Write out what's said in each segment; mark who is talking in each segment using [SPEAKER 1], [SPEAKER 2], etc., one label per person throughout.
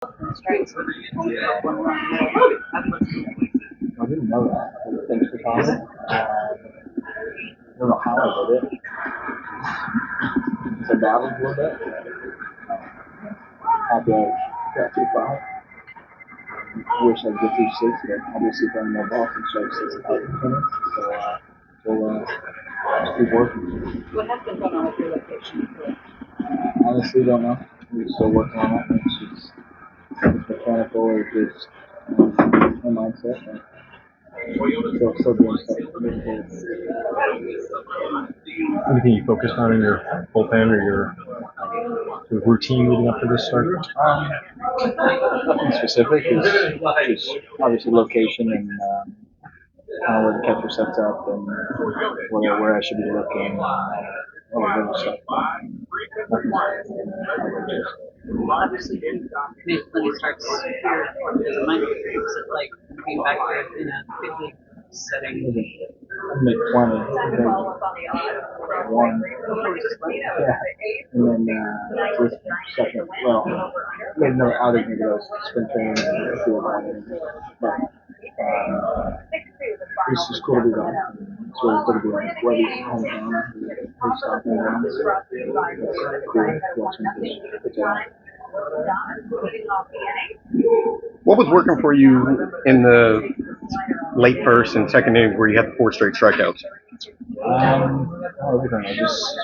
[SPEAKER 1] Strikes.
[SPEAKER 2] I didn't know that. Thanks for calling. I don't know how I did it. So dabbled a little bit. Happy I got too far. Wish I could get through 6, but obviously from my boss and strike 6 out of 10. So just keep working.
[SPEAKER 1] What has been going on with your location?
[SPEAKER 2] Honestly, don't know. We're still working on it. It's mechanical or just my mindset. Still doing stuff.
[SPEAKER 3] Anything you focused on in your bullpen or your routine leading up to this start?
[SPEAKER 2] Nothing specific. It's just obviously location and kind of where the catcher sets up and where I should be looking. All the other stuff.
[SPEAKER 1] Obviously, you made plenty of starts here as a minor. Was it like being back here in a big league setting?
[SPEAKER 2] Made 20. One. Yeah. And then this second, well, made another outing here because spring training and a few of them. But it's just cool to be back. It's really cool to be on Webby's hometown. They stopped me around. It's cool watching this.
[SPEAKER 3] What was working for you in the late first and second innings where you had the 4 straight strikeouts?
[SPEAKER 2] Everything. I just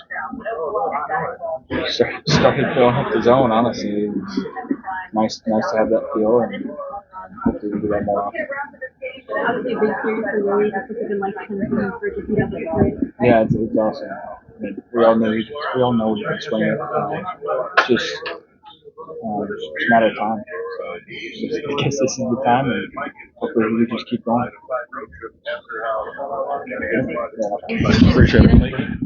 [SPEAKER 2] started filling up the zone. Honestly, it was nice to have that feel, and hopefully we do that more often. Yeah, it's awesome. I mean, we all know we can swing it. It's just it's a matter of time. So I guess this is the time, and hopefully we just keep going.
[SPEAKER 3] Appreciate it.